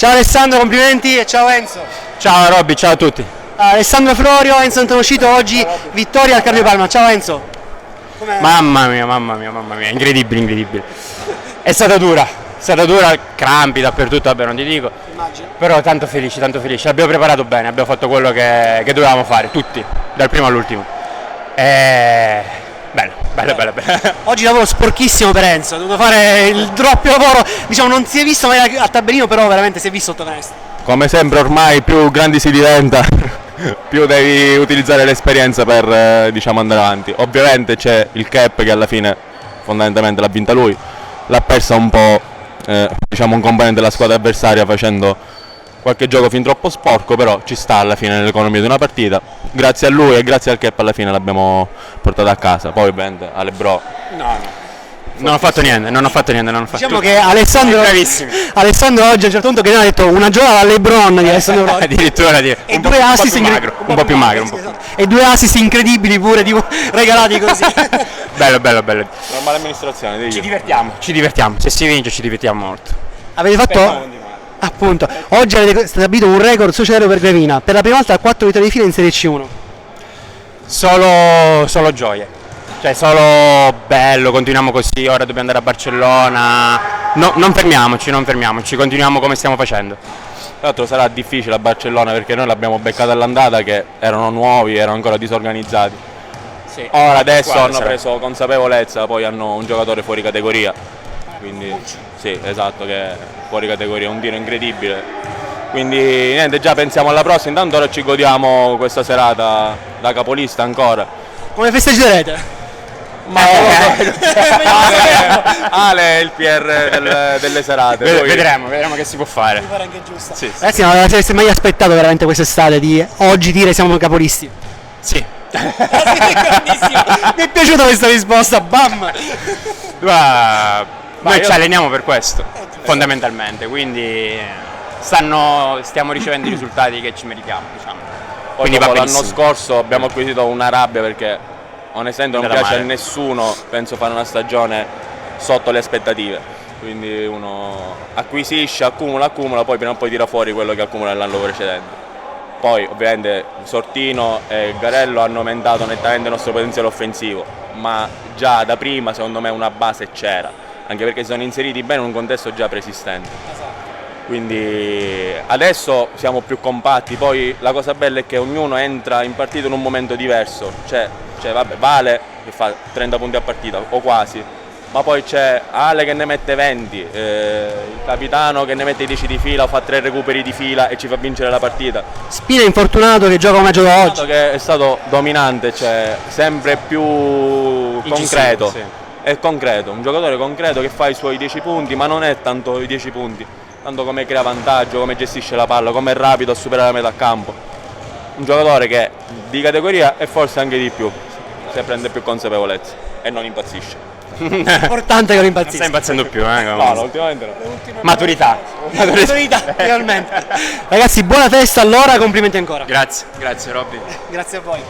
Ciao Alessandro, complimenti e ciao Enzo. Ciao Robby, ciao a tutti. Alessandro Florio, Enzo Antonoscito, oggi vittoria al Carpio Ciao Enzo. Mamma mia, incredibile. È stata dura, crampi dappertutto, vabbè non ti dico. Immagino. Però tanto felici. Abbiamo preparato bene, abbiamo fatto quello che dovevamo fare, tutti, dal primo all'ultimo. Bello. Oggi lavoro sporchissimo per Enzo, ha dovuto fare il doppio lavoro, diciamo non si è visto mai al tabellino, però veramente si è visto sotto canestro. Come sempre ormai più grandi si diventa, più devi utilizzare l'esperienza per andare avanti. Ovviamente c'è il cap che alla fine fondamentalmente l'ha vinta lui, l'ha persa un po' un componente della squadra avversaria facendo qualche gioco fin troppo sporco, però ci sta alla fine nell'economia di una partita. Grazie a lui e grazie al cap alla fine l'abbiamo portato a casa. Poi ovviamente alle bro. Non ho fatto niente. Diciamo che Alessandro oggi a un certo punto che ha detto una giocata a LeBron di Alessandro Florio. Addirittura E due assist un po' più magro. E due assist incredibili pure, tipo regalati così. Bello. Normale amministrazione, digli. Ci divertiamo. Se si vince ci divertiamo molto. Avete fatto appunto, oggi avete stabilito un record societario per Grevina, per la prima volta 4 vittorie di fila in Serie C1. Solo gioie. Cioè solo bello, continuiamo così, ora dobbiamo andare a Barcellona. No, non fermiamoci, continuiamo come stiamo facendo. Tra l'altro sarà difficile a Barcellona perché noi l'abbiamo beccato all'andata che erano nuovi, erano ancora disorganizzati. Sì. Ora adesso hanno preso consapevolezza, poi hanno un giocatore fuori categoria. Quindi sì, esatto, che è fuori categoria, un tiro incredibile. Quindi niente, già pensiamo alla prossima, intanto ora ci godiamo questa serata da capolista ancora. Come festeggerete? Ale è il PR delle serate. Vedremo che si può fare. Mi pare anche giusto. Sì. Ragazzi, non avete mai aspettato veramente quest'estate di oggi dire siamo capolisti? Sì. Mi è piaciuta questa risposta, bam! Noi ci alleniamo per questo, fondamentalmente, quindi stiamo ricevendo i risultati che ci meritiamo, diciamo. Quindi l'anno scorso abbiamo acquisito una rabbia perché onestamente non piace a nessuno, penso, fare una stagione sotto le aspettative. Quindi uno acquisisce, accumula, poi prima o poi tira fuori quello che accumula l'anno precedente. Poi ovviamente Sortino e Garello hanno aumentato nettamente il nostro potenziale offensivo, ma già da prima secondo me una base c'era, anche perché si sono inseriti bene in un contesto già preesistente. Quindi adesso siamo più compatti, poi la cosa bella è che ognuno entra in partita in un momento diverso, Vale che fa 30 punti a partita o quasi, ma poi c'è Ale che ne mette 20, il capitano che ne mette 10 di fila o fa 3 recuperi di fila e ci fa vincere la partita. Spina infortunato che gioca come gioca oggi. Che è stato dominante, sempre più concreto. Sì. È concreto, un giocatore concreto che fa i suoi 10 punti, ma non è tanto i 10 punti, tanto come crea vantaggio, come gestisce la palla, come è rapido a superare la metà campo. Un giocatore che è di categoria e forse anche di più, se prende più consapevolezza e non impazzisce. Importante che non impazzisca. Non sta impazzendo più, No, ultimamente no. Maturità, finalmente. Ragazzi, buona festa allora, complimenti ancora. Grazie Robby. Grazie a voi.